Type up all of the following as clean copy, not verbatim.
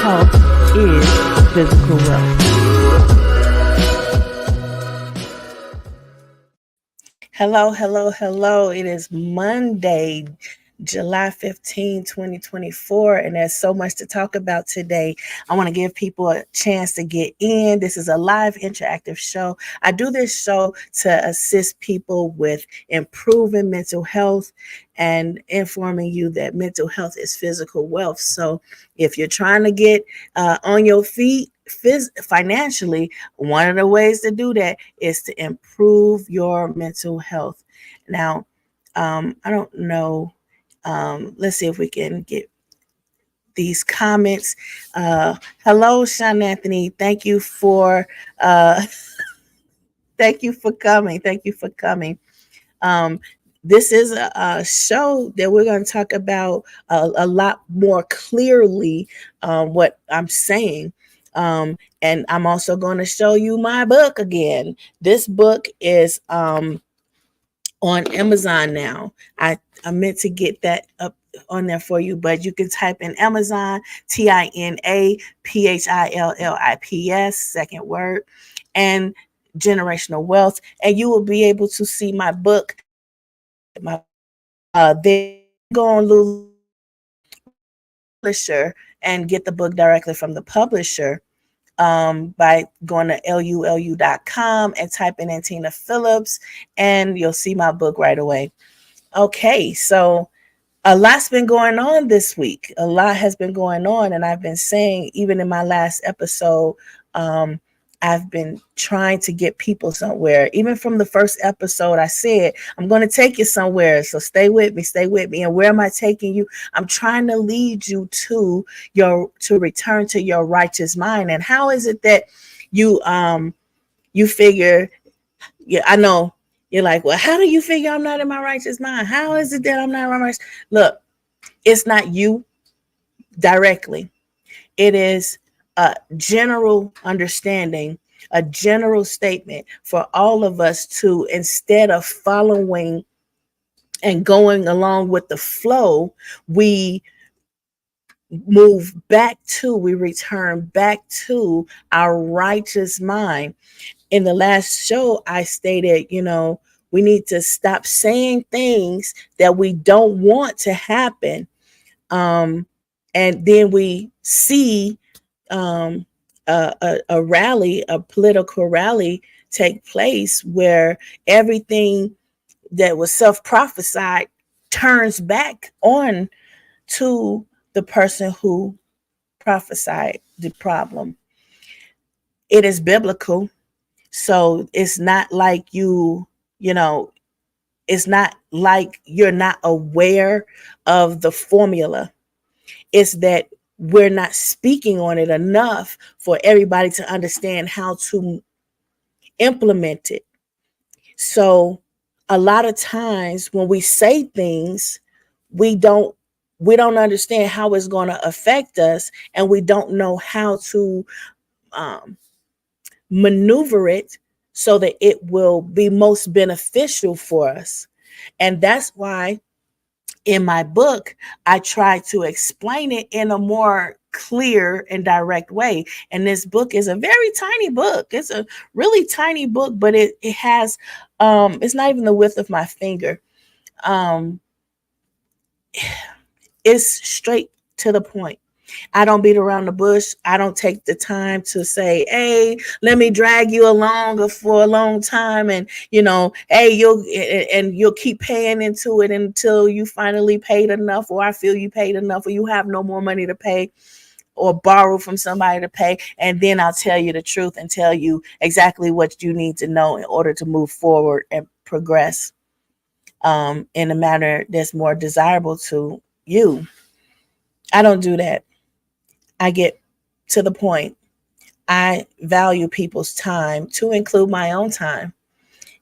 health is physical wealth. Hello, hello, hello. It is Monday, July 15, 2024, and there's so much to talk about today. I want to give people a chance to get in. This is a live interactive show. I do this show to assist people with improving mental health and informing you that mental health is physical wealth. So if you're trying to get on your feet, financially, one of the ways to do that is to improve your mental health. Now, I don't know. Let's see if we can get these comments. Hello, Sean Anthony. Thank you for thank you for coming. Thank you for coming. This is a show that we're going to talk about a lot more clearly what I'm saying. And I'm also going to show you my book again. This book is on Amazon now. I meant to get that up on there for you, but you can type in Amazon, TINAPHILLIPS, second word, and generational wealth, and you will be able to see my book. They go on Lulu publisher and get the book directly from the publisher by going to lulu.com and typing in Tina Phillips, and you'll see my book right away. Okay, so a lot's been going on this week. A lot has been going on, and I've been saying, even in my last episode, I've been trying to get people somewhere. Even from the first episode, I said, I'm going to take you somewhere. So stay with me, stay with me. And where am I taking you? I'm trying to lead you to return to your righteous mind. And how is it that you figure, yeah, I know you're like, well, how do you figure I'm not in my righteous mind? How is it that I'm not in my righteous? Look, it's not you directly. It is a general understanding, a general statement for all of us to, instead of following and going along with the flow, we return back to our righteous mind. In the last show, I stated, we need to stop saying things that we don't want to happen. And then we see a rally, a political rally take place where everything that was self-prophesied turns back on to the person who prophesied the problem. It is biblical. So it's not like it's not like you're not aware of the formula. It's that we're not speaking on it enough for everybody to understand how to implement it. So a lot of times when we say things, we don't understand how it's going to affect us, and we don't know how to maneuver it so that it will be most beneficial for us. And that's why in my book, I try to explain it in a more clear and direct way. And this book is a very tiny book. It's a really tiny book, but it has, it's not even the width of my finger. It's straight to the point. I don't beat around the bush. I don't take the time to say, hey, let me drag you along for a long time. And, hey, you'll keep paying into it until you finally paid enough, or I feel you paid enough, or you have no more money to pay or borrow from somebody to pay. And then I'll tell you the truth and tell you exactly what you need to know in order to move forward and progress in a manner that's more desirable to you. I don't do that. I get to the point. I value people's time, to include my own time.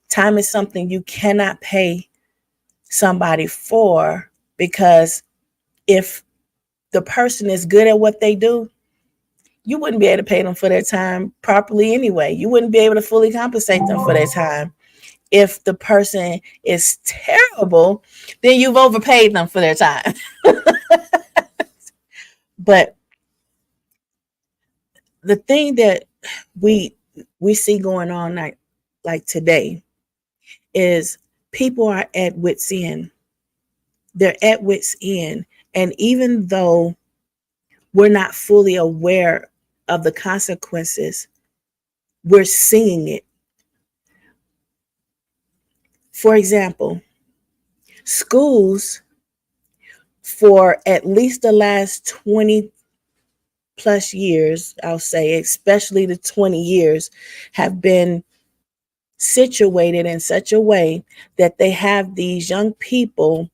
Time is something you cannot pay somebody for, because if the person is good at what they do, you wouldn't be able to pay them for their time properly anyway. You wouldn't be able to fully compensate them for their time. If the person is terrible, then you've overpaid them for their time. But the thing that we we see going on like today is people are at wit's end. They're at wit's end. And even though we're not fully aware of the consequences, we're seeing it. For example, schools for at least the last 20 plus years, I'll say, especially the 20 years, have been situated in such a way that they have these young people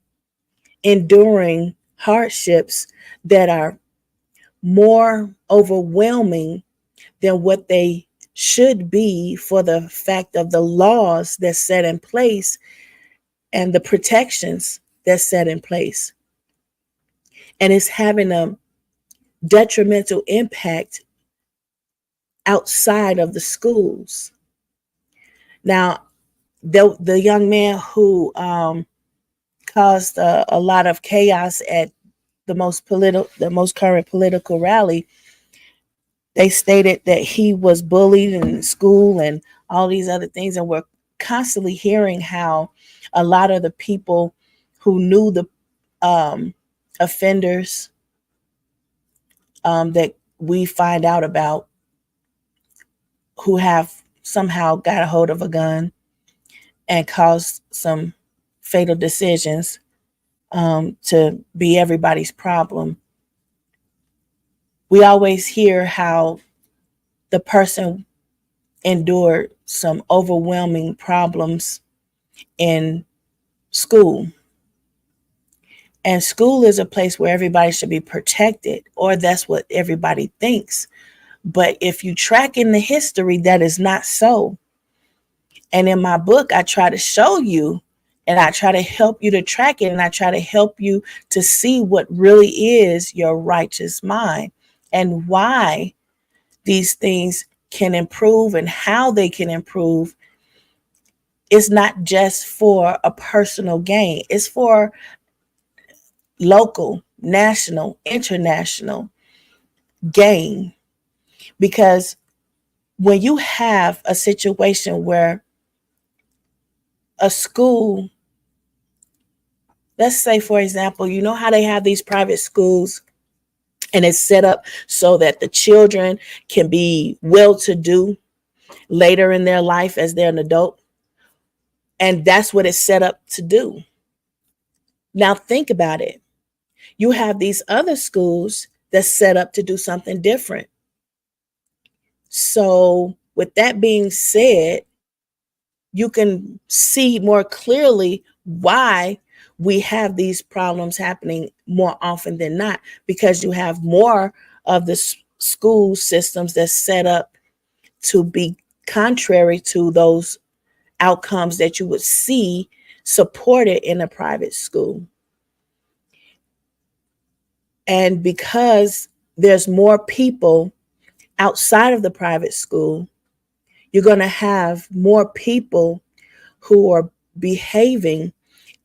enduring hardships that are more overwhelming than what they should be for the fact of the laws that's set in place and the protections that's set in place. And it's having a detrimental impact outside of the schools. Now, the young man who caused a lot of chaos at the most current political rally, they stated that he was bullied in school and all these other things, and we're constantly hearing how a lot of the people who knew the offenders that we find out about, who have somehow got a hold of a gun and caused some fatal decisions to be everybody's problem. We always hear how the person endured some overwhelming problems in school. And school is a place where everybody should be protected, or that's what everybody thinks. But if you track in the history, that is not so. And in my book, I try to show you, and I try to help you to track it, and I try to help you to see what really is your righteous mind and why these things can improve and how they can improve. It's not just for a personal gain. It's for local, national, international gain. Because when you have a situation where a school, let's say, for example, you know how they have these private schools and it's set up so that the children can be well-to-do later in their life as they're an adult. And that's what it's set up to do. Now think about it. You have these other schools that's set up to do something different. So with that being said, you can see more clearly why we have these problems happening more often than not, because you have more of the school systems that's set up to be contrary to those outcomes that you would see supported in a private school. And because there's more people outside of the private school, you're going to have more people who are behaving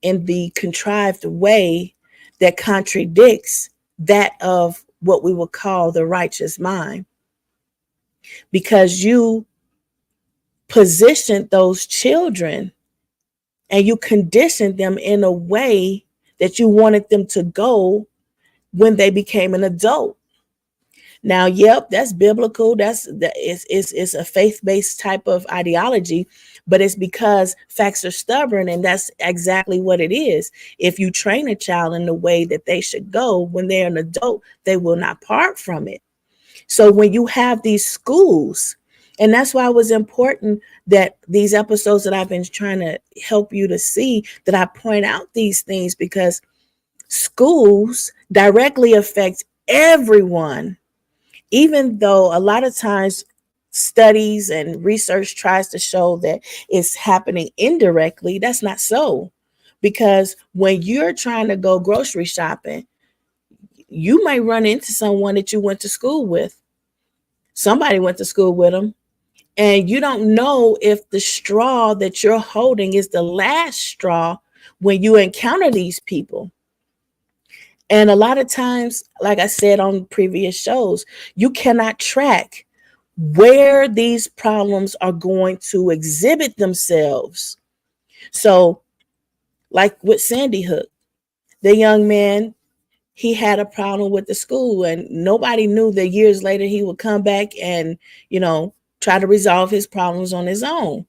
in the contrived way that contradicts that of what we would call the righteous mind. Because you positioned those children and you conditioned them in a way that you wanted them to go when they became an adult. Now, yep, that's biblical. It's a faith-based type of ideology, but it's because facts are stubborn, and that's exactly what it is. If you train a child in the way that they should go when they're an adult, they will not part from it. So when you have these schools, and that's why it was important that these episodes that I've been trying to help you to see, that I point out these things, because schools directly affect everyone. Even though a lot of times studies and research tries to show that it's happening indirectly, that's not so. Because when you're trying to go grocery shopping, you may run into someone that you went to school with. Somebody went to school with them. And you don't know if the straw that you're holding is the last straw when you encounter these people. And a lot of times, like I said on previous shows, you cannot track where these problems are going to exhibit themselves. So, like with Sandy Hook, the young man, he had a problem with the school, and nobody knew that years later he would come back and, try to resolve his problems on his own.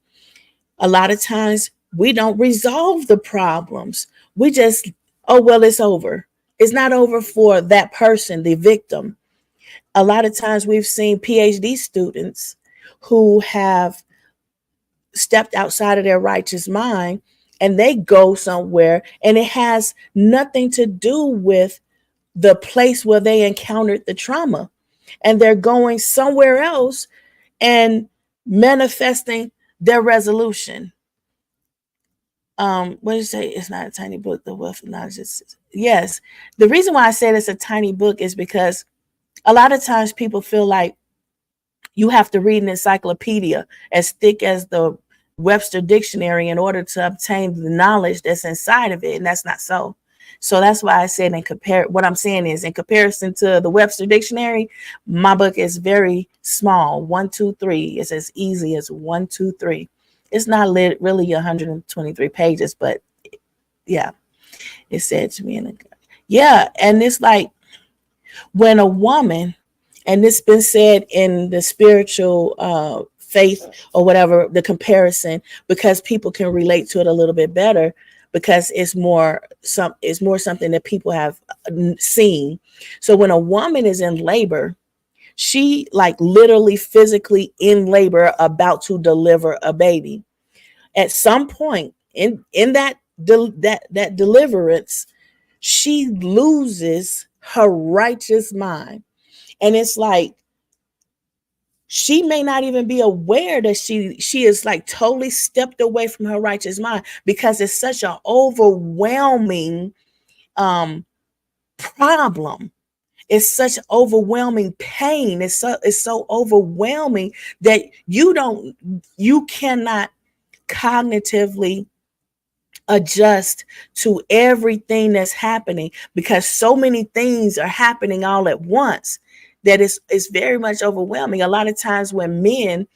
A lot of times we don't resolve the problems. We just, oh, well, it's over. It's not over for that person, the victim. A lot of times we've seen PhD students who have stepped outside of their righteous mind, and they go somewhere and it has nothing to do with the place where they encountered the trauma. And they're going somewhere else and manifesting their resolution. What did you say? It's not a tiny book, The Wealth of Knowledge. Yes. The reason why I said it's a tiny book is because a lot of times people feel like you have to read an encyclopedia as thick as the Webster dictionary in order to obtain the knowledge that's inside of it. And that's not so. So that's why I said what I'm saying is, in comparison to the Webster dictionary, my book is very small. 1, 2, 3. It's as easy as 1, 2, 3. It's not really 123 pages, but yeah, it said to me. Yeah. And it's like when a woman, and it's been said in the spiritual faith or whatever, the comparison, because people can relate to it a little bit better, because it's more something that people have seen. So when a woman is in labor, she like literally physically in labor, about to deliver a baby. At some point in that deliverance, she loses her righteous mind. And it's like she may not even be aware that she is like totally stepped away from her righteous mind, because it's such an overwhelming problem. It's such overwhelming pain. It's so overwhelming that you cannot cognitively adjust to everything that's happening, because so many things are happening all at once that it's very much overwhelming. A lot of times when men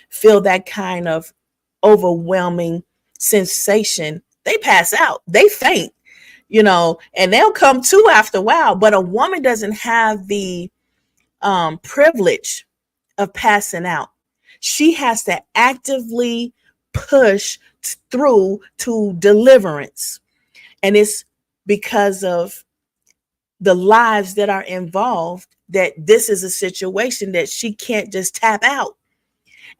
feel that kind of overwhelming sensation, they pass out, they faint, and they'll come to after a while. But a woman doesn't have the privilege of passing out. She has to actively push through to deliverance. And it's because of the lives that are involved that this is a situation that she can't just tap out.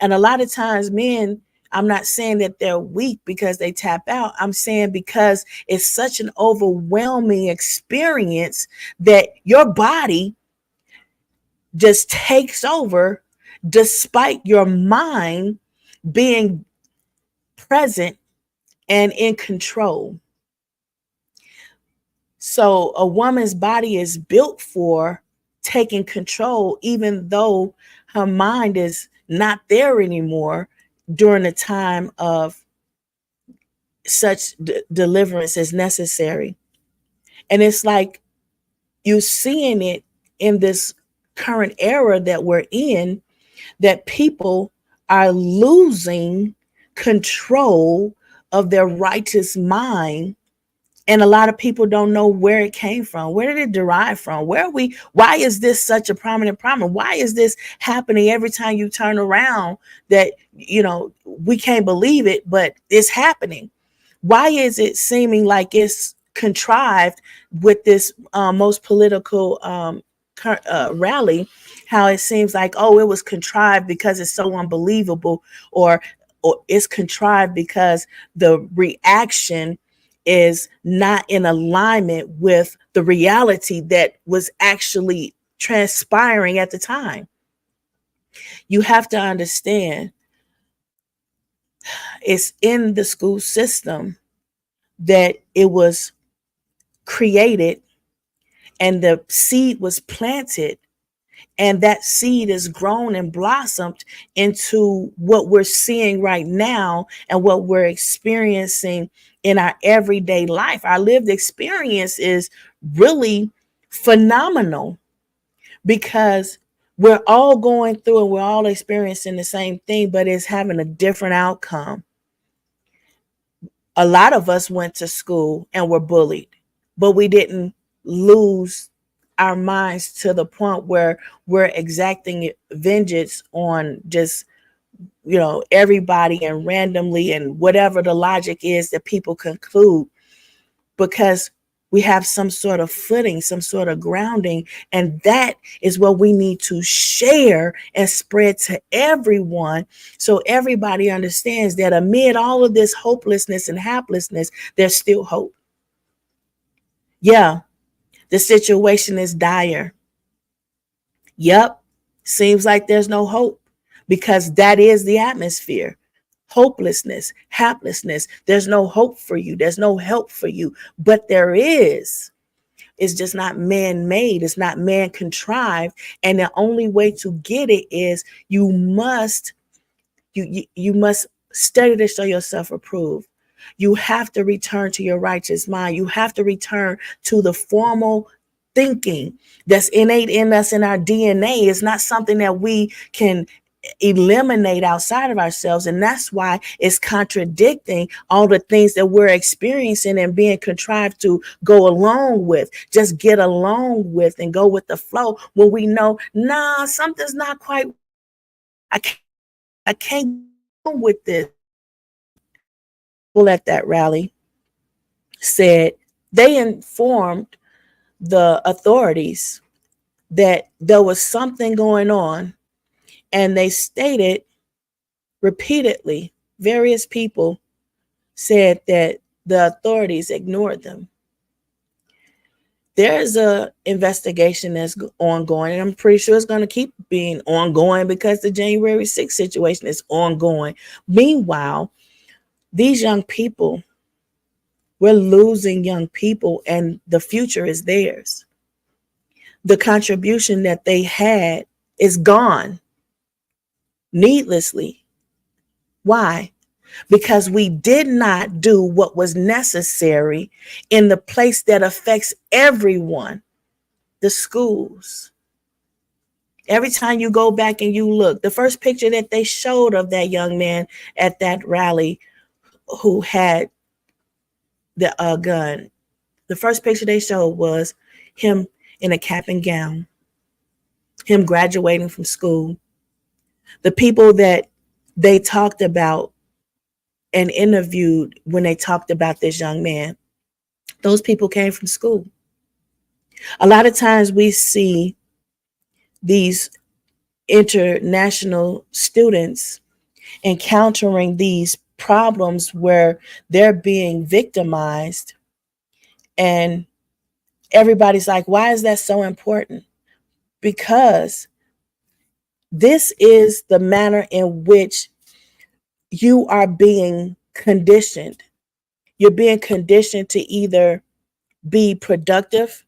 And a lot of times men, I'm not saying that they're weak because they tap out. I'm saying because it's such an overwhelming experience that your body just takes over, despite your mind being present and in control. So a woman's body is built for taking control, even though her mind is not there anymore during the time of such deliverance is necessary. And it's like you seeing it in this current era that we're in, that people are losing control of their righteous mind. And a lot of people don't know where it came from. Where did it derive from? Why is this such a prominent problem? Why is this happening every time you turn around, that, we can't believe it, but it's happening? Why is it seeming like it's contrived with this most political rally? How it seems like, oh, it was contrived because it's so unbelievable, or it's contrived because the reaction is not in alignment with the reality that was actually transpiring at the time. You have to understand, it's in the school system that it was created, and the seed was planted, and that seed is grown and blossomed into what we're seeing right now and what we're experiencing in our everyday life. Our lived experience is really phenomenal, because We're all going through and we're all experiencing the same thing, but it's having a different outcome. A lot of us went to school and were bullied, but we didn't lose our minds to the point where we're exacting vengeance on just, everybody and randomly and whatever the logic is that people conclude, because we have some sort of footing, some sort of grounding. And that is what we need to share and spread to everyone, so everybody understands that amid all of this hopelessness and haplessness, there's still hope. Yeah, the situation is dire. Yep, seems like there's no hope, because that is the atmosphere. Hopelessness, haplessness. There's no hope for you. There's no help for you. But there is. It's just not man-made. It's not man-contrived. And the only way to get it is you must study to show yourself approved. You have to return to your righteous mind. You have to return to the formal thinking that's innate in us, in our DNA. It's not something that we can eliminate outside of ourselves. And that's why it's contradicting all the things that we're experiencing and being contrived to go along with, just get along with and go with the flow, when we know, nah, something's not quite, I can't go with this. Well, at that rally said they informed the authorities that there was something going on, and they stated repeatedly, various people said that the authorities ignored them. There's a investigation that's ongoing, and I'm pretty sure it's going to keep being ongoing, because the January 6th situation is ongoing. Meanwhile, these young people, we're losing young people, and the future is theirs. The contribution that they had is gone needlessly. Why? Because we did not do what was necessary in the place that affects everyone, the schools. Every time you go back and you look, the first picture that they showed of that young man at that rally who had the gun, the first picture they showed was him in a cap and gown, him graduating from school. The people that they talked about and interviewed when they talked about this young man, those people came from school. A lot of times we see these international students encountering these problems where they're being victimized, and everybody's like, why is that so important? Because this is the manner in which you are being conditioned. You're being conditioned to either be productive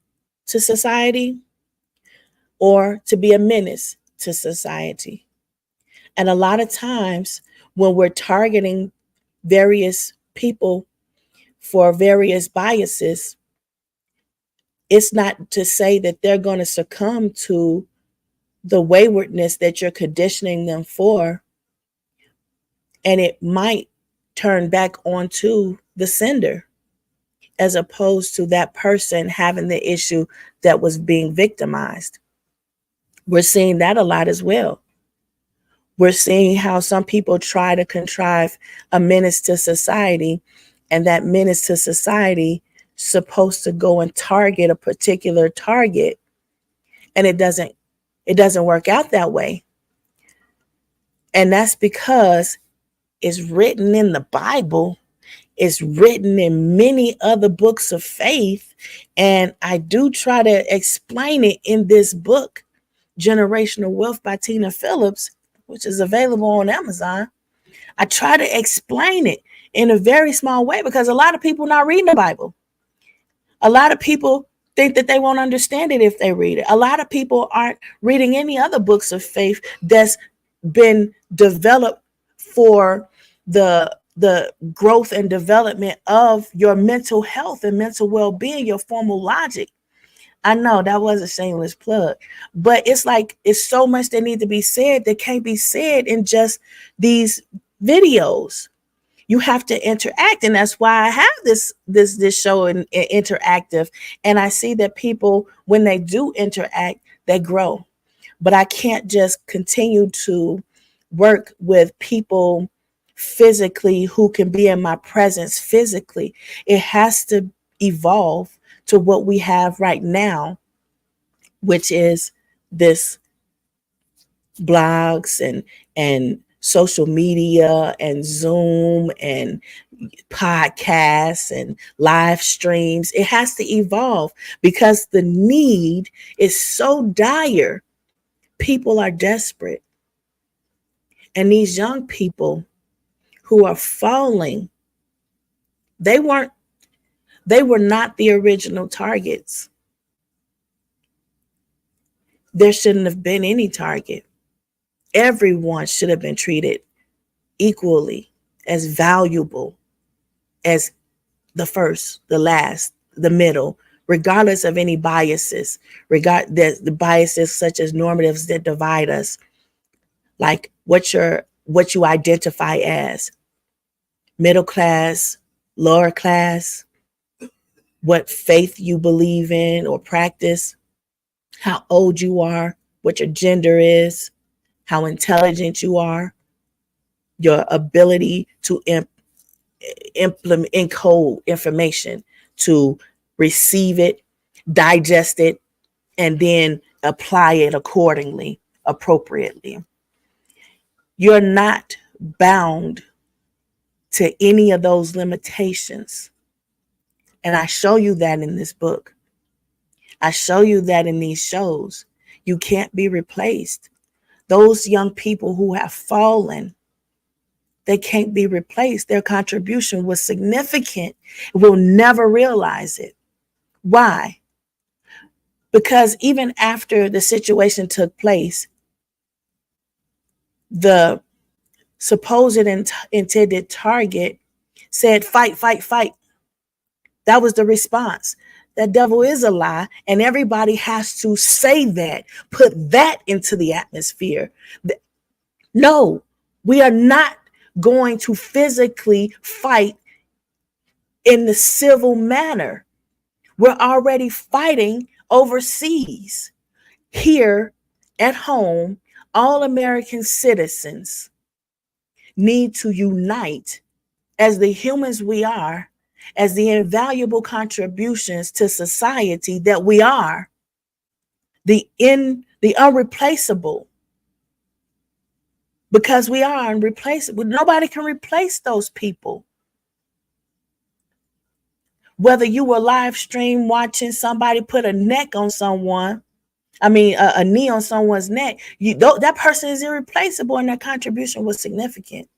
to society or to be a menace to society. And a lot of times when we're targeting various people for various biases, it's not to say that they're going to succumb to the waywardness that you're conditioning them for. And it might turn back onto the sender, as opposed to that person having the issue that was being victimized. We're seeing that a lot as well. We're seeing how some people try to contrive a menace to society, and that menace to society is supposed to go and target a particular target, and it doesn't work out that way. And that's because it's written in the Bible. It's written in many other books of faith. And I do try to explain it in this book, Generational Wealth by Tina Phillips, which is available on Amazon. I try to explain it in a very small way, because a lot of people not reading the Bible. A lot of people think that they won't understand it if they read it. A lot of people aren't reading any other books of faith that's been developed for the growth and development of your mental health and mental well-being, your formal logic. I know that was a shameless plug, but it's like it's so much that need to be said that can't be said in just these videos. You have to interact, and that's why I have this show in interactive. And I see that people, when they do interact, they grow. But I can't just continue to work with people physically who can be in my presence physically. It has to evolve to what we have right now, which is this blogs and social media and Zoom and podcasts and live streams. It has to evolve because the need is so dire. People are desperate. And these young people who are falling, they weren't they were not the original targets. There shouldn't have been any target. Everyone should have been treated equally as valuable as the first, the last, the middle, regardless of any biases, the biases such as normatives that divide us, like what you identify as, middle class, lower class, what faith you believe in or practice, how old you are, what your gender is, how intelligent you are, your ability to implement, encode information, to receive it, digest it, and then apply it accordingly, appropriately. You're not bound to any of those limitations. And I show you that in this book. I show you that in these shows. You can't be replaced. Those young people who have fallen, they can't be replaced. Their contribution was significant. We'll never realize it. Why? Because even after the situation took place, the supposed intended target said, fight, fight, fight. That was the response. That devil is a lie, and everybody has to say that, put that into the atmosphere. No, we are not going to physically fight in the civil manner. We're already fighting overseas. Here at home, all American citizens need to unite as the humans we are, as the invaluable contributions to society that we are, the unreplaceable, because we are unreplaceable. Nobody can replace those people. Whether you were live stream watching somebody put a neck on someone, a knee on someone's neck, that person is irreplaceable, and their contribution was significant,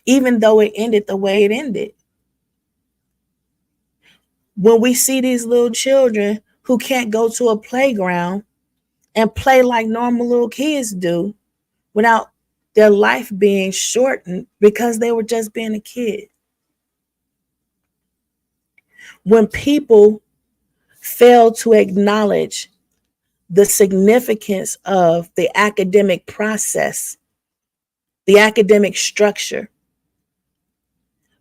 even though it ended the way it ended. When we see these little children who can't go to a playground and play like normal little kids do without their life being shortened because they were just being a kid. When people fail to acknowledge the significance of the academic process, the academic structure,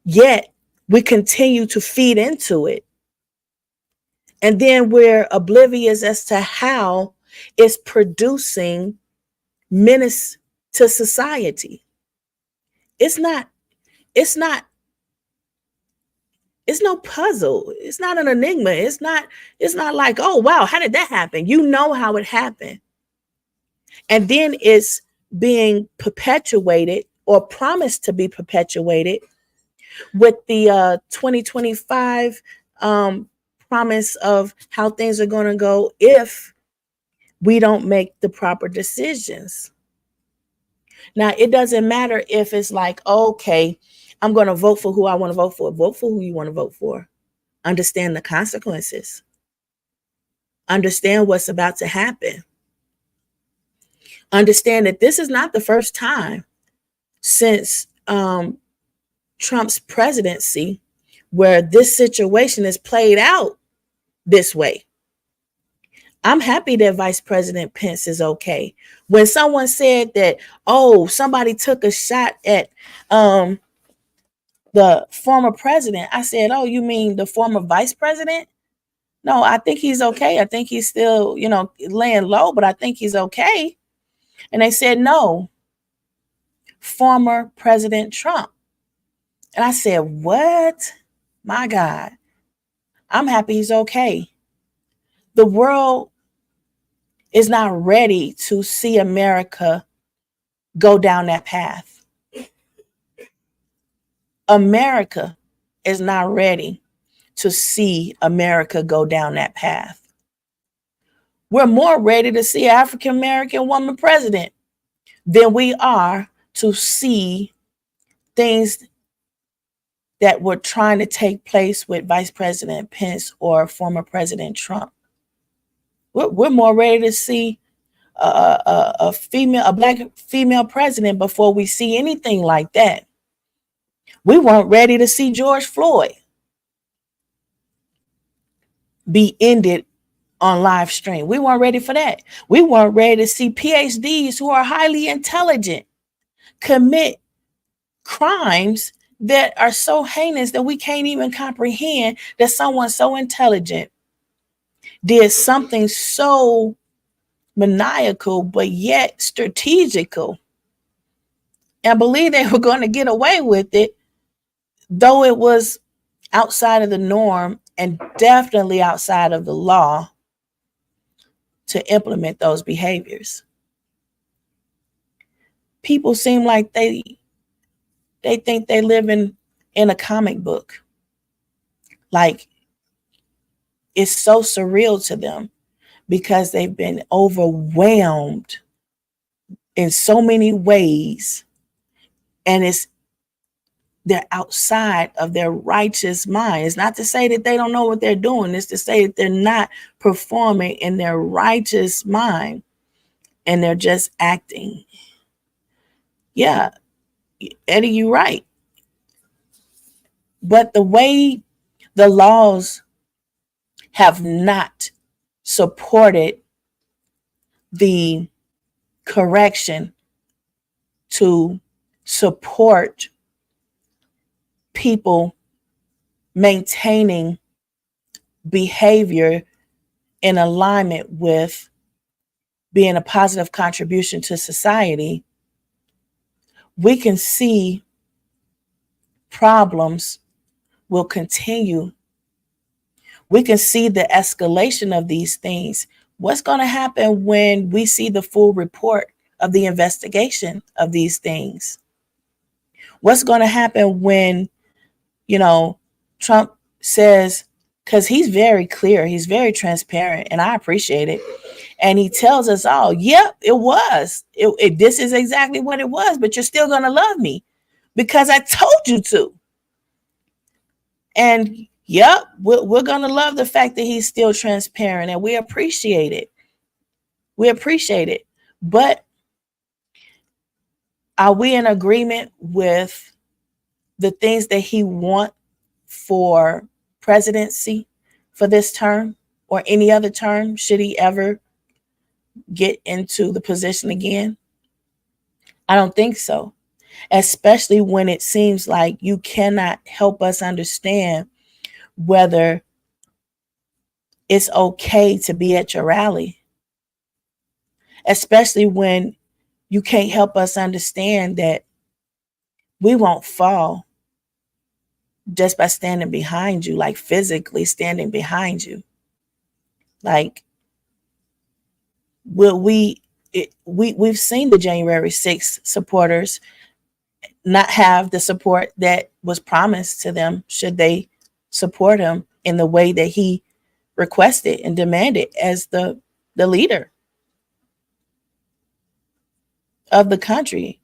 yet we continue to feed into it. And then we're oblivious as to how it's producing menace to society. It's no puzzle. It's not an enigma. It's not like, oh wow, how did that happen? You know how it happened. And then it's being perpetuated or promised to be perpetuated with the 2025 promise of how things are going to go if we don't make the proper decisions. Now, it doesn't matter if it's like, okay, I'm going to vote for who I want to vote for. Vote for who you want to vote for. Understand the consequences. Understand what's about to happen. Understand that this is not the first time since Trump's presidency where this situation is played out this way. I'm happy that Vice President Pence is okay. When someone said that, oh, somebody took a shot at the former president, I said, oh, you mean the former vice president? No, I think he's okay. I think he's still, laying low, but I think he's okay. And they said, no, former President Trump. And I said, what? My God, I'm happy he's okay. The world is not ready to see America go down that path. America is not ready to see America go down that path. We're more ready to see an African American woman president than we are to see things that were trying to take place with Vice President Pence or former President Trump. We're more ready to see a black female president before we see anything like that. We weren't ready to see George Floyd be ended on live stream. We weren't ready for that. We weren't ready to see PhDs who are highly intelligent commit crimes that are so heinous that we can't even comprehend that someone so intelligent did something so maniacal but yet strategical and believe they were going to get away with it, though it was outside of the norm and definitely outside of the law to implement those behaviors. People seem like they think they live in a comic book. Like, it's so surreal to them because they've been overwhelmed in so many ways, and they're outside of their righteous mind. It's not to say that they don't know what they're doing. It's to say that they're not performing in their righteous mind and they're just acting. Yeah, Eddie, you're right. But the way the laws have not supported the correction to support people maintaining behavior in alignment with being a positive contribution to society, we can see problems will continue. We can see the escalation of these things. What's going to happen when we see the full report of the investigation of these things? What's going to happen when, Trump says, because he's very clear, he's very transparent, and I appreciate it. And he tells us all, yep, it was. This is exactly what it was, but you're still going to love me because I told you to. And yep, we're going to love the fact that he's still transparent, and we appreciate it. We appreciate it. But are we in agreement with the things that he wants for presidency for this term or any other term, should he ever get into the position again? I don't think so. Especially when it seems like you cannot help us understand whether it's okay to be at your rally. Especially when you can't help us understand that we won't fall just by standing behind you, like physically standing behind you. Like, we've seen the January 6th supporters not have the support that was promised to them should they support him in the way that he requested and demanded as the leader of the country.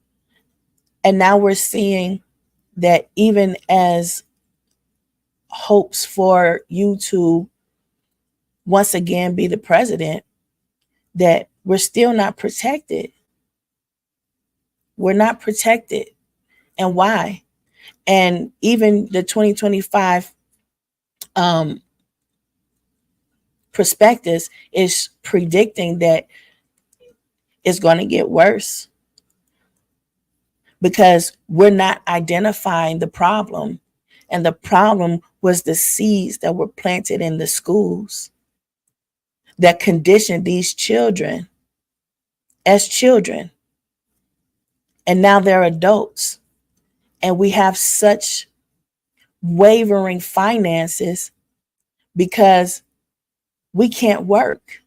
And now we're seeing that even as hopes for you to once again be the president, that we're still not protected. We're not protected. And why? And even the 2025 perspectives is predicting that it's going to get worse because we're not identifying the problem. And the problem was the seeds that were planted in the schools that conditioned these children as children. And now they're adults. And we have such wavering finances because we can't work.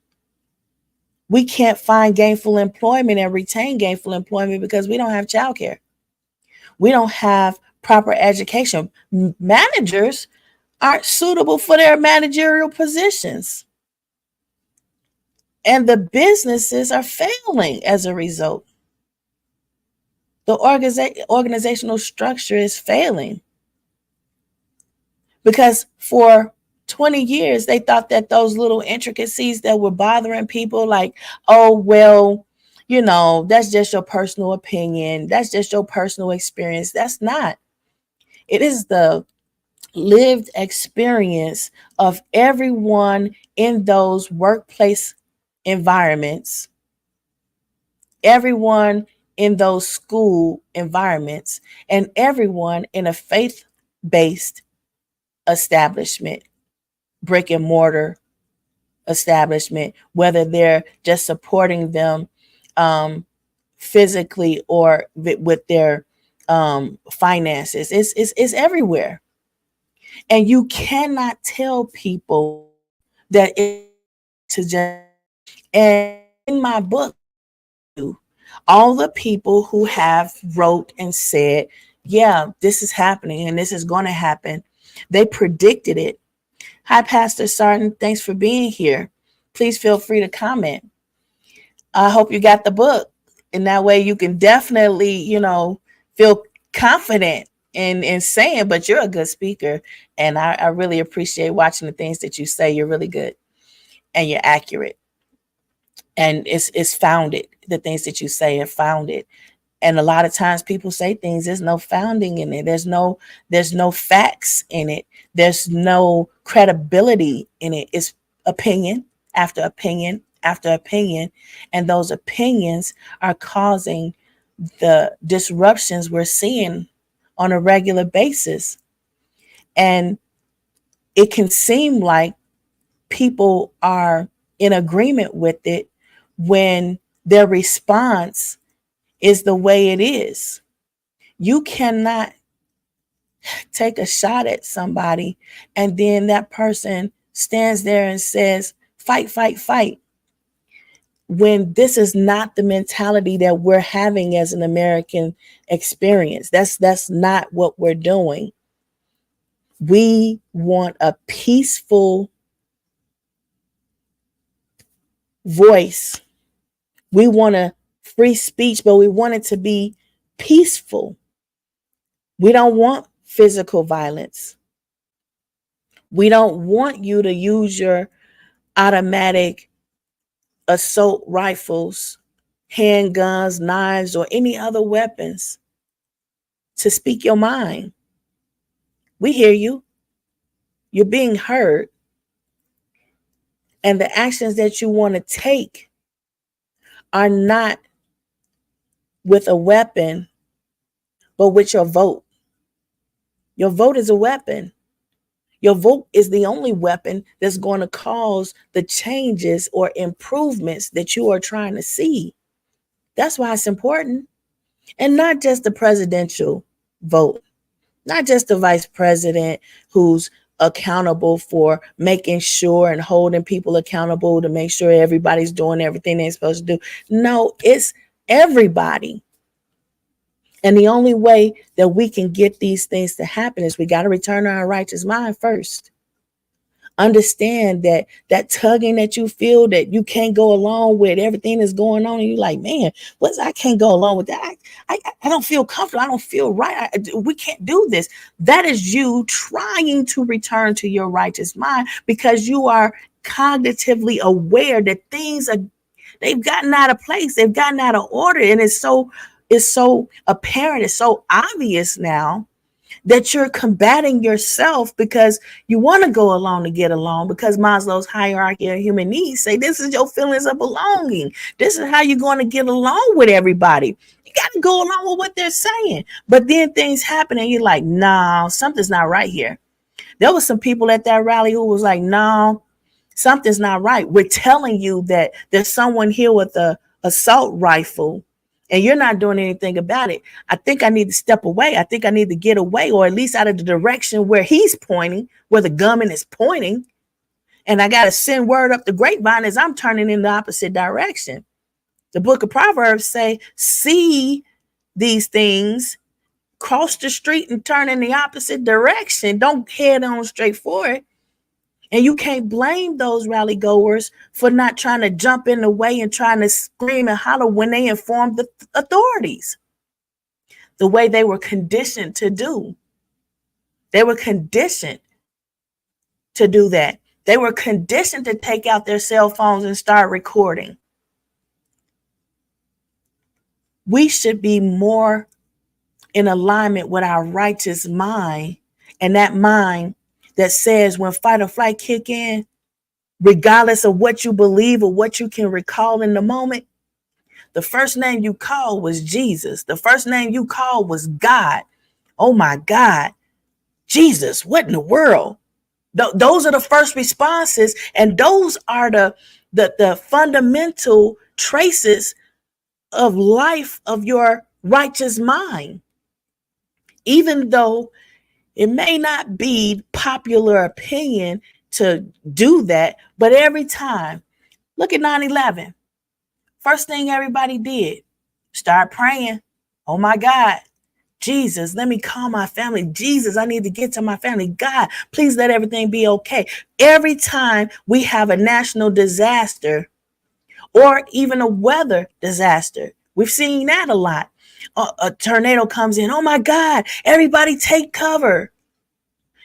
We can't find gainful employment and retain gainful employment because we don't have childcare. We don't have proper education. Managers aren't suitable for their managerial positions. And the businesses are failing as a result. The organizational structure is failing because for 20 years, they thought that those little intricacies that were bothering people, like, oh, well, that's just your personal opinion. That's just your personal experience. That's not. It is the lived experience of everyone in those workplace environments, everyone in those school environments, and everyone in a faith-based establishment, brick and mortar establishment, whether they're just supporting them physically or with their finances. It's everywhere. And you cannot tell people that it's to just. And in my book, all the people who have wrote and said, yeah, this is happening and this is going to happen, they predicted it. Hi, Pastor Sarton. Thanks for being here. Please feel free to comment. I hope you got the book. And that way you can definitely, feel confident in saying, but you're a good speaker. And I really appreciate watching the things that you say. You're really good and you're accurate. And it's founded. The things that you say are founded. And a lot of times people say things, there's no founding in it. There's no facts in it. There's no credibility in it. It's opinion after opinion after opinion. And those opinions are causing the disruptions we're seeing on a regular basis. And it can seem like people are in agreement with it when their response is the way it is. You cannot take a shot at somebody and then that person stands there and says, fight, fight, fight. When this is not the mentality that we're having as an American experience. That's not what we're doing. We want a peaceful voice. We want a free speech, but we want it to be peaceful. We don't want physical violence. We don't want you to use your automatic assault rifles, handguns, knives, or any other weapons to speak your mind. We hear you. You're being heard. And the actions that you want to take are not with a weapon, but with your vote. Your vote is a weapon. Your vote is the only weapon that's going to cause the changes or improvements that you are trying to see. That's why it's important. And not just the presidential vote, not just the vice president who's accountable for making sure and holding people accountable to make sure everybody's doing everything they're supposed to do. No, it's everybody. And the only way that we can get these things to happen is we got to return to our righteous mind first. Understand that tugging that you feel that you can't go along with everything that's going on. And you're like, man, I can't go along with that. I don't feel comfortable. I don't feel right. We can't do this. That is you trying to return to your righteous mind because you are cognitively aware that they've gotten out of place. They've gotten out of order. And it's so apparent. It's so obvious now that you're combating yourself because you want to go along to get along, because Maslow's hierarchy of human needs say this is your feelings of belonging. This is how you're going to get along with everybody. You got to go along with what they're saying. But then things happen and you're like, no, something's not right here. There was some people at that rally who was like, no, something's not right. We're telling you that there's someone here with a assault rifle and you're not doing anything about it. I think I need to step away. I think I need to get away, or at least out of the direction where he's pointing, where the gunman is pointing. And I got to send word up the grapevine as I'm turning in the opposite direction. The book of Proverbs say, see these things, cross the street and turn in the opposite direction. Don't head on straight for it. And you can't blame those rally goers for not trying to jump in the way and trying to scream and holler when they informed the authorities the way they were conditioned to do. They were conditioned to do that. They were conditioned to take out their cell phones and start recording. We should be more in alignment with our righteous mind, and that mind that says when fight or flight kick in, regardless of what you believe or what you can recall in the moment, the first name you called was Jesus. The first name you called was God. Oh my God, Jesus, what in the world? Those are the first responses, and those are the fundamental traces of life of your righteous mind. Even though it may not be popular opinion to do that, but every time, look at 9/11. First thing everybody did, start praying. Oh my God, Jesus, let me call my family. Jesus, I need to get to my family. God, please let everything be okay. Every time we have a national disaster or even a weather disaster, we've seen that a lot. A tornado comes in. Oh my God, everybody take cover.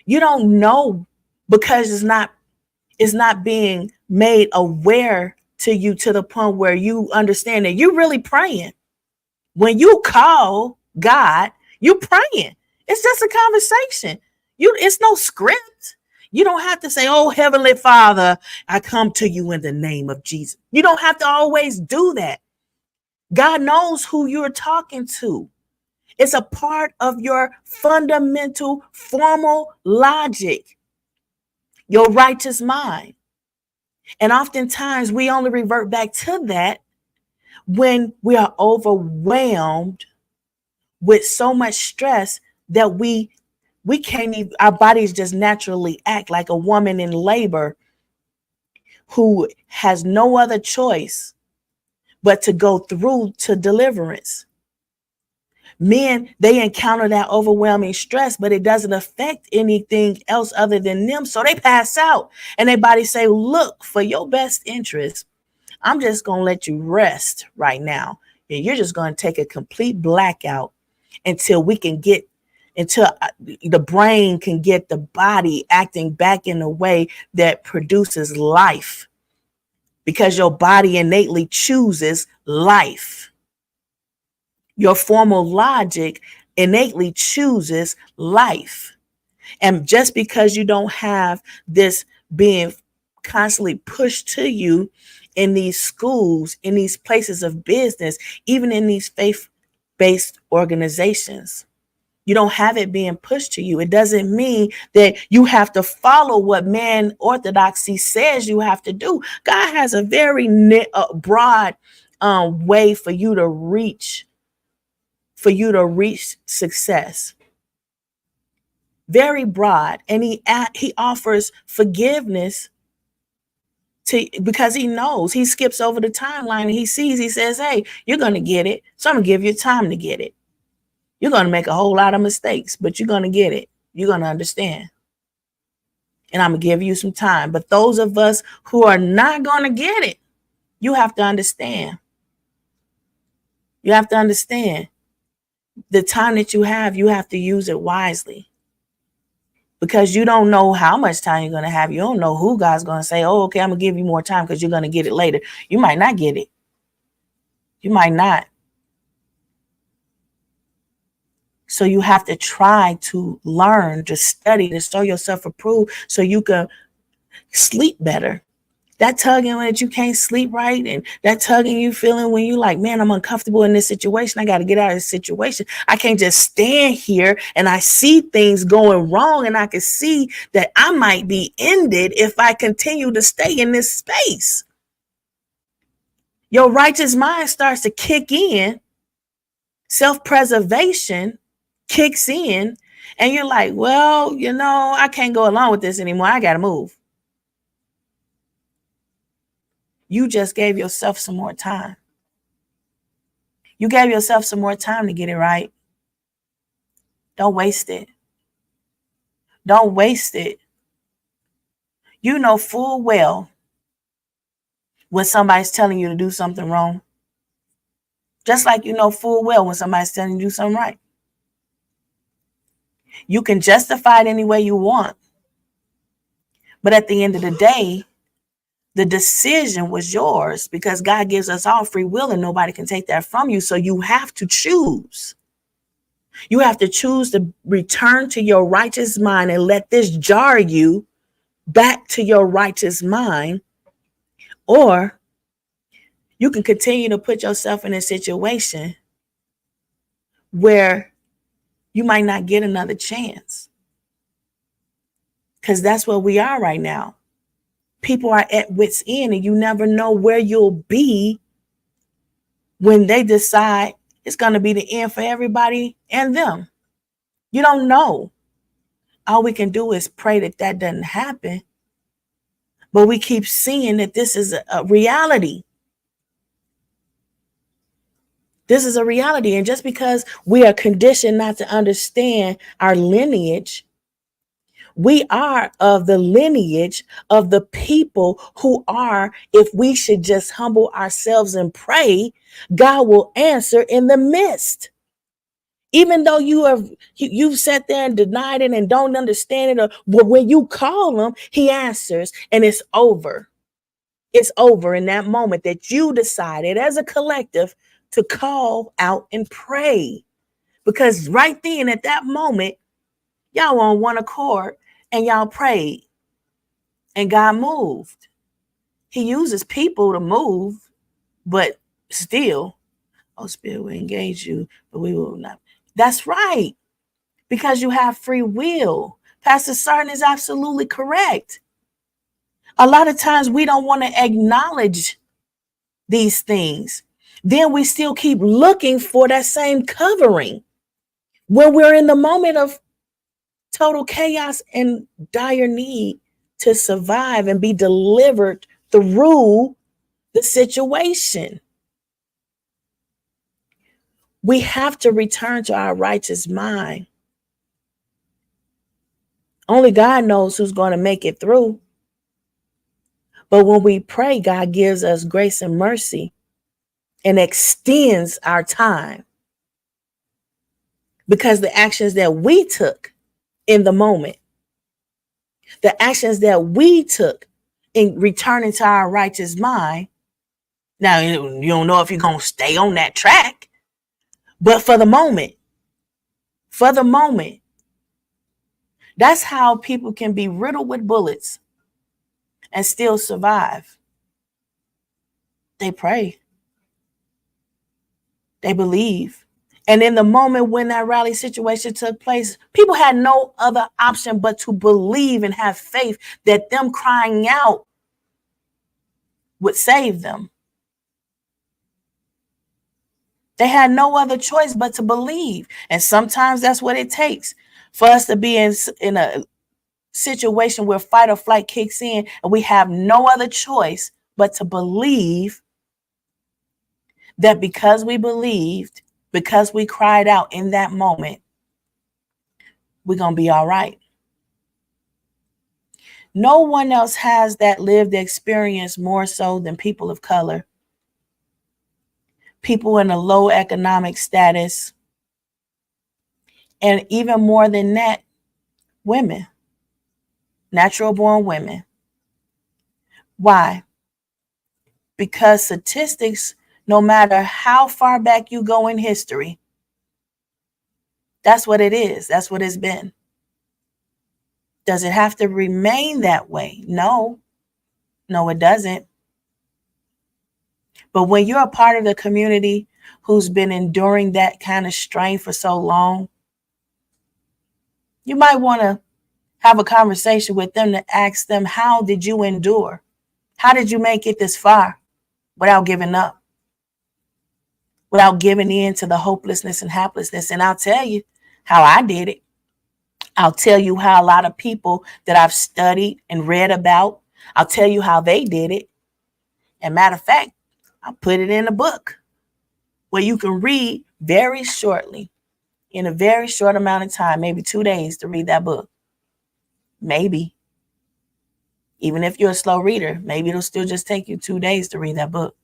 You don't know because it's not being made aware to you to the point where you understand that you're really praying. When you call God, you're praying. It's just a conversation. It's no script. You don't have to say, oh, Heavenly Father, I come to you in the name of Jesus. You don't have to always do that. God knows who you're talking to. It's a part of your fundamental formal logic, your righteous mind. And oftentimes we only revert back to that when we are overwhelmed with so much stress that we can't even, our bodies just naturally act like a woman in labor who has no other choice but to go through to deliverance. Men, they encounter that overwhelming stress, but it doesn't affect anything else other than them. So they pass out and their body say, look, for your best interest, I'm just going to let you rest right now. And you're just going to take a complete blackout until the brain can get the body acting back in a way that produces life, because your body innately chooses life. Your formal logic innately chooses life. And just because you don't have this being constantly pushed to you in these schools, in these places of business, even in these faith-based organizations, you don't have it being pushed to you. It doesn't mean that you have to follow what man orthodoxy says you have to do. God has a very broad way for you to reach success. Very broad. And he offers forgiveness because he knows. He skips over the timeline and he says, hey, you're going to get it. So I'm going to give you time to get it. You're going to make a whole lot of mistakes, but you're going to get it. You're going to understand. And I'm going to give you some time. But those of us who are not going to get it, you have to understand. You have to understand the time that you have to use it wisely. Because you don't know how much time you're going to have. You don't know who God's going to say, oh, okay, I'm going to give you more time because you're going to get it later. You might not get it. You might not. So you have to try to learn, to study, to show yourself approved so you can sleep better. That tugging when you can't sleep right, and that tugging you feeling when you like, man, I'm uncomfortable in this situation. I got to get out of this situation. I can't just stand here and I see things going wrong, and I can see that I might be ended if I continue to stay in this space. Your righteous mind starts to kick in. Self-preservation kicks in, and you're like, well, I can't go along with this anymore. I got to move. You just gave yourself some more time. You gave yourself some more time to get it right. Don't waste it. Don't waste it. You know full well when somebody's telling you to do something wrong. Just like you know full well when somebody's telling you to do something right. You can justify it any way you want. But at the end of the day, the decision was yours, because God gives us all free will and nobody can take that from you. So you have to choose. You have to choose to return to your righteous mind and let this jar you back to your righteous mind. Or you can continue to put yourself in a situation where you might not get another chance. Because that's where we are right now. People are at wit's end, and you never know where you'll be when they decide it's going to be the end for everybody and them. You don't know. All we can do is pray that that doesn't happen. But we keep seeing that this is a reality. This is a reality. And just because we are conditioned not to understand our lineage, we are of the lineage of the people who are, if we should just humble ourselves and pray, God will answer in the midst. Even though you've sat there and denied it and don't understand it, but when you call him, he answers, and it's over. It's over in that moment that you decided as a collective to call out and pray. Because right then at that moment, y'all were on one accord and y'all prayed and God moved. He uses people to move, but still, Spirit will engage you, but we will not. That's right. Because you have free will. Pastor Sarton is absolutely correct. A lot of times we don't want to acknowledge these things. Then we still keep looking for that same covering when we're in the moment of total chaos and dire need to survive and be delivered through the situation. We have to return to our righteous mind. Only God knows who's going to make it through. But when we pray, God gives us grace and mercy and extends our time. Because the actions that we took in the moment, the actions that we took in returning to our righteous mind, now you don't know if you're going to stay on that track, but for the moment, that's how people can be riddled with bullets and still survive. They pray. They believe. And in the moment when that rally situation took place, people had no other option but to believe and have faith that them crying out would save them. They had no other choice but to believe. And sometimes that's what it takes for us to be in a situation where fight or flight kicks in and we have no other choice but to believe that because we believed, because we cried out in that moment, we're going to be all right. No one else has that lived experience more so than people of color, people in a low economic status, and even more than that, women, natural born women. Why? Because statistics, no matter how far back you go in history, That's what it is. That's what it's been. Does it have to remain that way? No, it doesn't. But when you're a part of the community who's been enduring that kind of strain for so long, you might want to have a conversation with them to ask them, how did you endure? How did you make it this far without giving up, without giving in to the hopelessness and helplessness? And I'll tell you how I did it. I'll tell you how a lot of people that I've studied and read about, I'll tell you how they did it. And matter of fact, I'll put it in a book where you can read very shortly, in a very short amount of time, maybe 2 days to read that book. Maybe. Even if you're a slow reader, maybe it'll still just take you 2 days to read that book.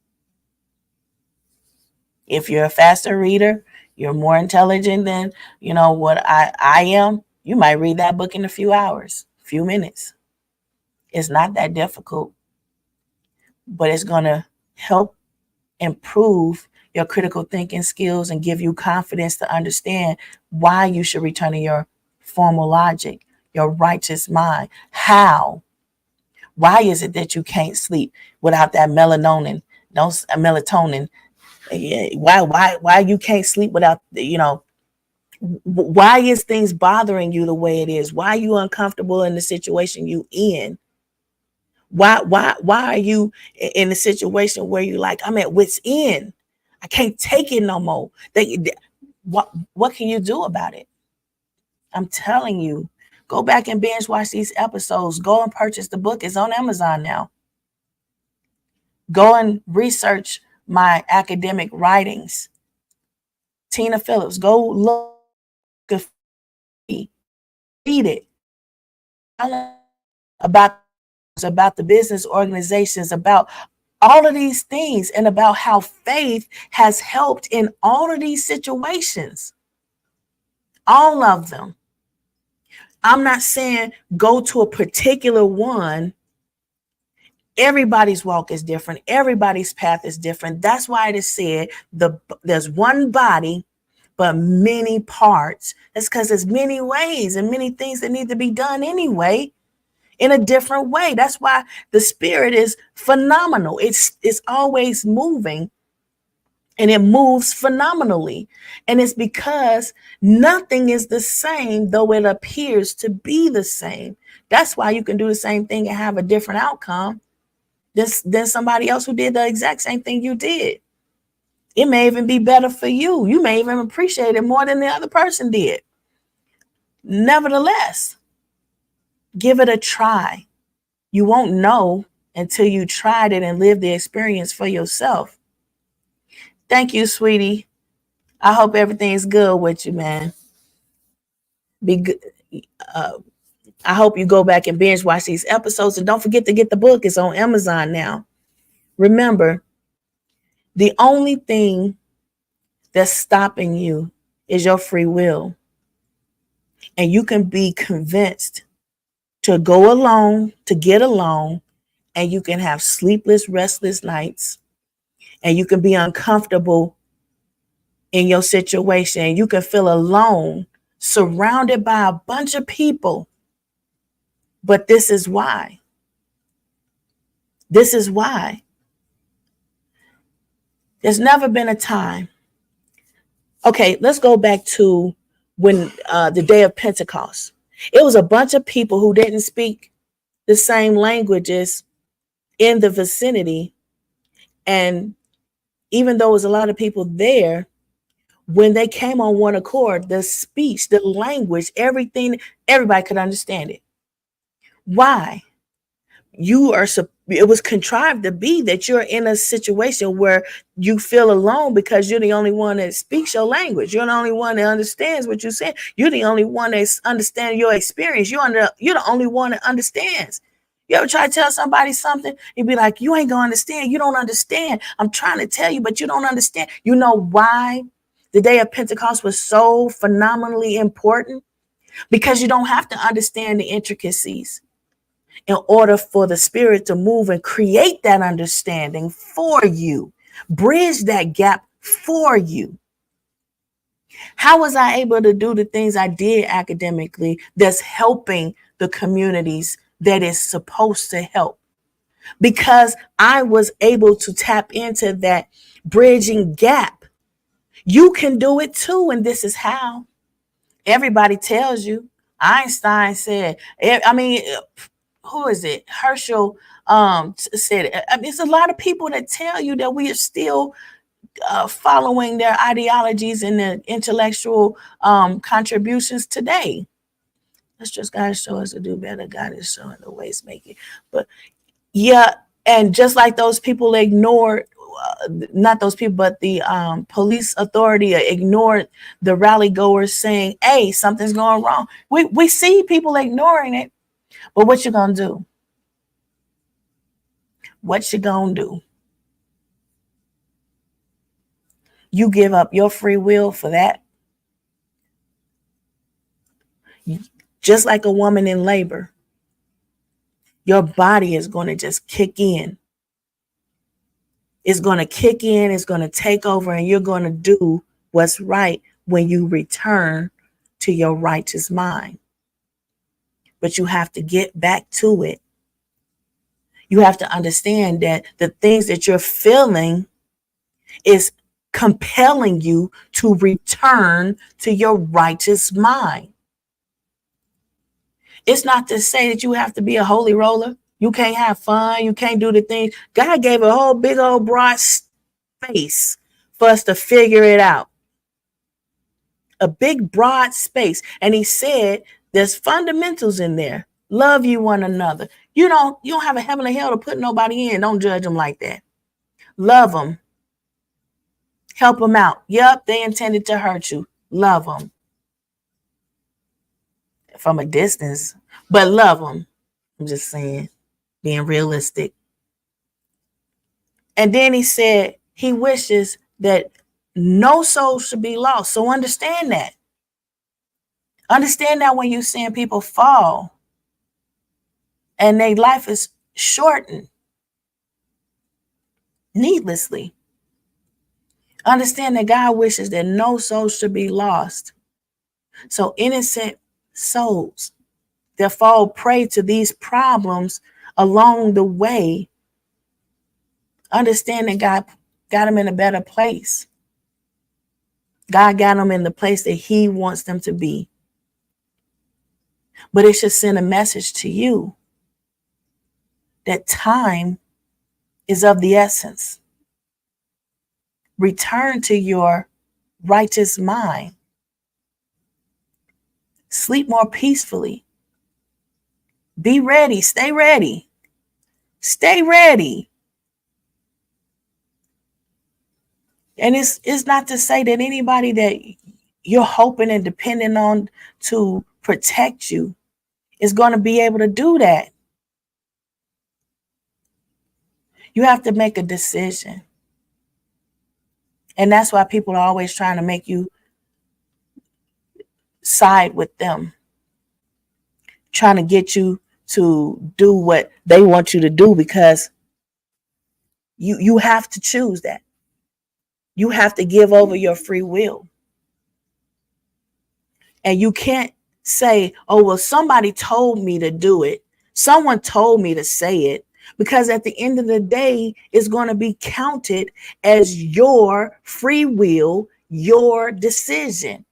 If you're a faster reader, you're more intelligent than, what I am, you might read that book in a few hours, few minutes. It's not that difficult, but it's going to help improve your critical thinking skills and give you confidence to understand why you should return to your formal logic, your righteous mind. How? Why is it that you can't sleep without that melatonin? Why you can't sleep without, why is things bothering you the way it is? Why are you uncomfortable in the situation you in? Why are you in a situation where you're like, I'm at wit's end? I can't take it no more. What can you do about it? I'm telling you, go back and binge watch these episodes. Go and purchase the book. It's on Amazon now. Go and research my academic writings. Tina Phillips, go look, read it. About the business organizations, about all of these things, and about how faith has helped in all of these situations. All of them. I'm not saying go to a particular one. Everybody's walk is different. Everybody's path is different. That's why it is said there's one body, but many parts. That's because there's many ways and many things that need to be done anyway, in a different way. That's why the spirit is phenomenal. It's always moving, and it moves phenomenally. And it's because nothing is the same, though it appears to be the same. That's why you can do the same thing and have a different outcome than somebody else who did the exact same thing you did. It may even be better for you. You may even appreciate it more than the other person did. Nevertheless, give it a try. You won't know until you tried it and lived the experience for yourself. Thank you, sweetie. I hope everything's good with you, man. Be good. I hope you go back and binge watch these episodes, and don't forget to get the book. It's on Amazon now. Remember, the only thing that's stopping you is your free will. And you can be convinced to go along, to get along, and you can have sleepless, restless nights, and you can be uncomfortable in your situation. You can feel alone, surrounded by a bunch of people. But this is why. This is why. There's never been a time. Okay, let's go back to when the day of Pentecost. It was a bunch of people who didn't speak the same languages in the vicinity. And even though there was a lot of people there, when they came on one accord, the speech, the language, everything, everybody could understand it. Why? It was contrived to be that you're in a situation where you feel alone because you're the only one that speaks your language. You're the only one that understands what you're saying. You're the only one that understands your experience. You're the only one that understands. You ever try to tell somebody something? You'd be like, you ain't gonna understand. You don't understand. I'm trying to tell you, but you don't understand. You know why the day of Pentecost was so phenomenally important? Because you don't have to understand the intricacies in order for the spirit to move and create that understanding for you, bridge that gap for you. How was I able to do the things I did academically that's helping the communities that is supposed to help? Because I was able to tap into that bridging gap. You can do it too, and this is how. Everybody tells you. Einstein said, I mean, who is it? Herschel said it. I mean, it's a lot of people that tell you that we are still following their ideologies and their intellectual contributions today. That's just God show us to do better. God is showing the ways make it. But yeah, and just like those people ignored, not those people, but the police authority ignored the rally goers saying, hey, something's going wrong. We see people ignoring it, but what you gonna do? What you gonna do? You give up your free will for that? Just like a woman in labor, your body is going to just kick in. It's going to kick in, it's going to take over, and you're going to do what's right when you return to your righteous mind. But you have to get back to it. You have to understand that the things that you're feeling is compelling you to return to your righteous mind. It's not to say that you have to be a holy roller. You can't have fun. You can't do the things. God gave a whole big old broad space for us to figure it out. A big broad space. And he said there's fundamentals in there. Love you one another. You don't have a heaven or hell to put nobody in. Don't judge them like that. Love them. Help them out. Yep, they intended to hurt you. Love them. From a distance, but love them. I'm just saying, being realistic. And then he said he wishes that no soul should be lost. So understand that. Understand that when you're seeing people fall and their life is shortened needlessly. Understand that God wishes that no soul should be lost. So innocent souls that fall prey to these problems along the way, understand that God got them in a better place. God got them in the place that he wants them to be. But it should send a message to you that time is of the essence. Return to your righteous mind. Sleep more peacefully. Be ready. Stay ready. Stay ready. And it's not to say that anybody that you're hoping and depending on to protect you is going to be able to do that. You have to make a decision. And that's why people are always trying to make you side with them, trying to get you to do what they want you to do, because you have to choose that. You have to give over your free will. And you can't say, oh, well, somebody told me to do it. Someone told me to say it. Because at the end of the day, it's going to be counted as your free will, your decision.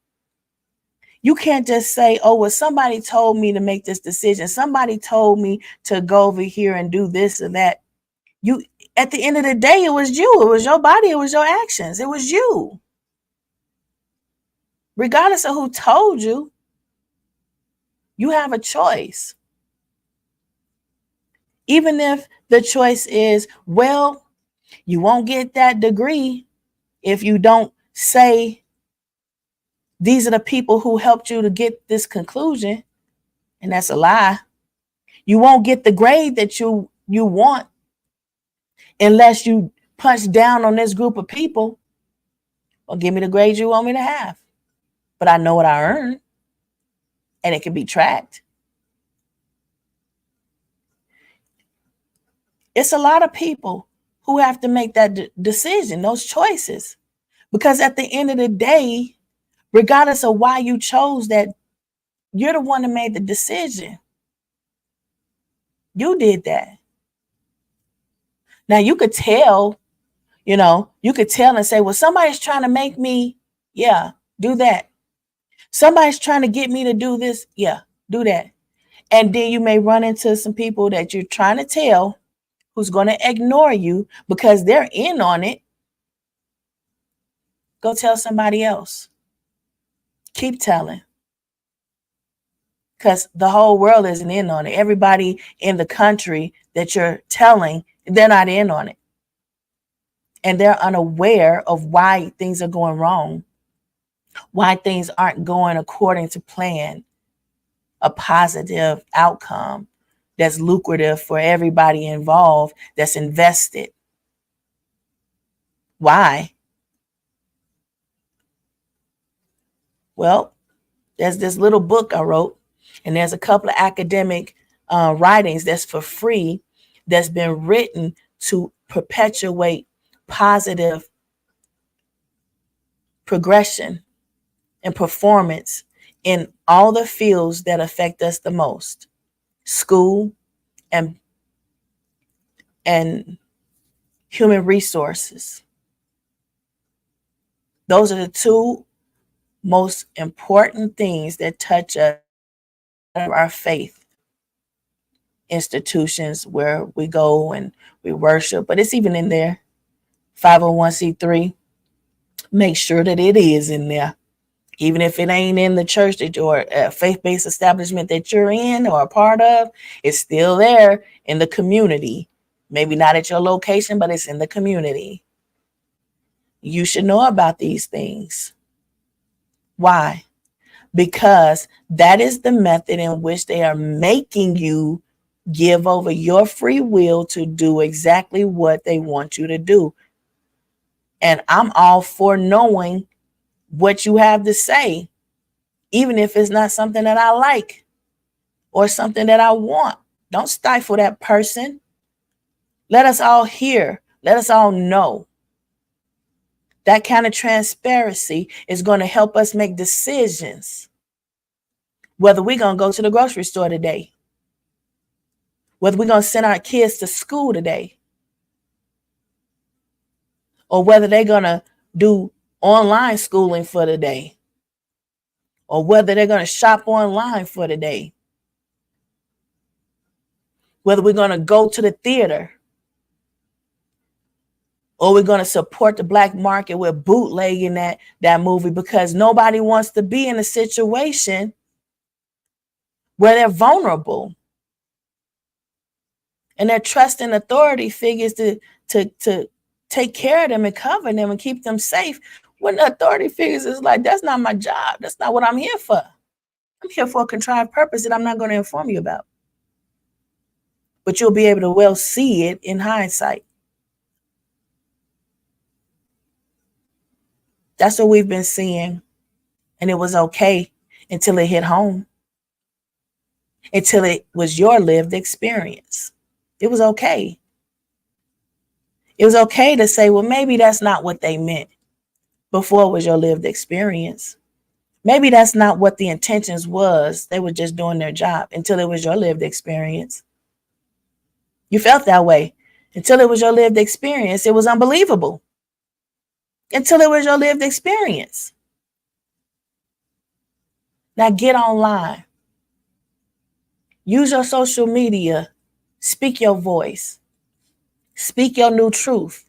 You can't just say, oh, well, somebody told me to make this decision. Somebody told me to go over here and do this or that. You, at the end of the day, it was you. It was your body. It was your actions. It was you. Regardless of who told you, you have a choice. Even if the choice is, well, you won't get that degree if you don't say these are the people who helped you to get this conclusion, and that's a lie. You won't get the grade that you want unless you punch down on this group of people. Well, give me the grade you want me to have. But I know what I earned, and it can be tracked. It's a lot of people who have to make that decision, those choices. Because at the end of the day, regardless of why you chose that. You're the one that made the decision. You did that. Now you could tell, you could tell and say, well, somebody's trying to make me, yeah, do that. Somebody's trying to get me to do this. Yeah, do that. And then you may run into some people that you're trying to tell who's going to ignore you because they're in on it. Go tell somebody else. Keep telling. Because the whole world isn't in on it. Everybody in the country that you're telling, they're not in on it. And they're unaware of why things are going wrong, why things aren't going according to plan, a positive outcome that's lucrative for everybody involved, that's invested. Why? Well, there's this little book I wrote, and there's a couple of academic writings that's for free, that's been written to perpetuate positive progression and performance in all the fields that affect us the most: school and human resources. Those are the two most important things that touch us, our faith institutions where we go and we worship, but it's even in there. 501c3, make sure that it is in there. Even if it ain't in the church that or a faith-based establishment that you're in or a part of, it's still there in the community. Maybe not at your location, but it's in the community. You should know about these things. Why? Because that is the method in which they are making you give over your free will to do exactly what they want you to do. And I'm all for knowing what you have to say, even if it's not something that I like or something that I want. Don't stifle that person. Let us all hear. Let us all know. That kind of transparency is going to help us make decisions. Whether we're going to go to the grocery store today, whether we're going to send our kids to school today, or whether they're going to do online schooling for the day, or whether they're going to shop online for the day, whether we're going to go to the theater, or we're going to support the black market with bootlegging that movie, because nobody wants to be in a situation where they're vulnerable and they're trusting authority figures to take care of them and cover them and keep them safe, when the authority figures is like, that's not my job. That's not what I'm here for. I'm here for a contrived purpose that I'm not going to inform you about. But you'll be able to well see it in hindsight. That's what we've been seeing. And it was okay until it hit home. Until it was your lived experience. It was okay. It was okay to say, well, maybe that's not what they meant before it was your lived experience. Maybe that's not what the intentions was. They were just doing their job until it was your lived experience. You felt that way until it was your lived experience. It was unbelievable until it was your lived experience. Now get online. Use your social media. Speak your voice. Speak your new truth.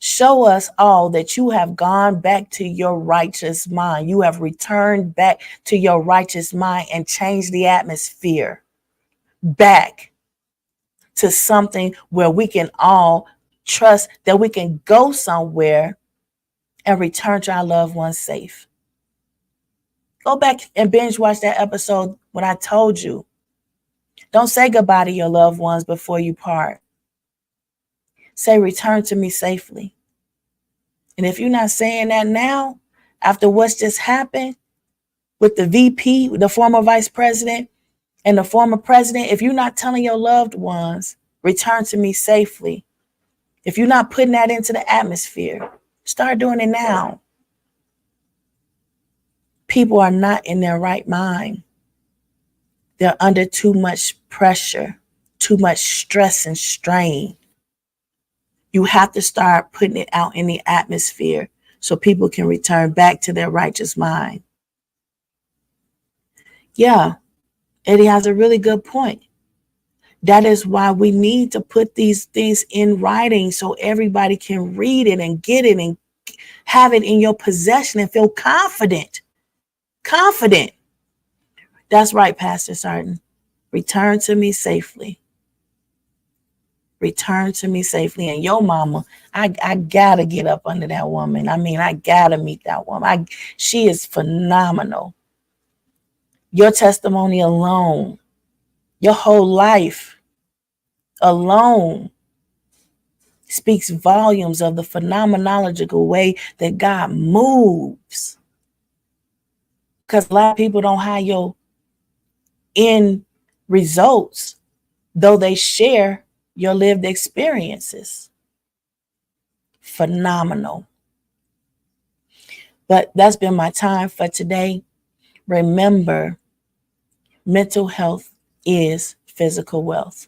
Show us all that you have gone back to your righteous mind. You have returned back to your righteous mind and changed the atmosphere back to something where we can all trust that we can go somewhere and return to our loved ones safe. Go back and binge watch that episode when I told you, don't say goodbye to your loved ones before you part. Say, return to me safely. And if you're not saying that now, after what's just happened with the VP, the former vice president, and the former president, if you're not telling your loved ones, return to me safely, if you're not putting that into the atmosphere, start doing it now. people are not in their right mind. They're under too much pressure, too much stress and strain. You have to start putting it out in the atmosphere so people can return back to their righteous mind. Yeah, Eddie has a really good point. That is why we need to put these things in writing so everybody can read it and get it and have it in your possession and feel confident. Confident. That's right, Pastor Sarton. Return to me safely. Return to me safely. And your mama, I gotta get up under that woman. I mean, I gotta meet that woman. She is phenomenal. Your testimony alone, your whole life alone speaks volumes of the phenomenological way that God moves. Because a lot of people don't have your end results, though they share your lived experiences. Phenomenal. But that's been my time for today. Remember, mental health is physical wealth.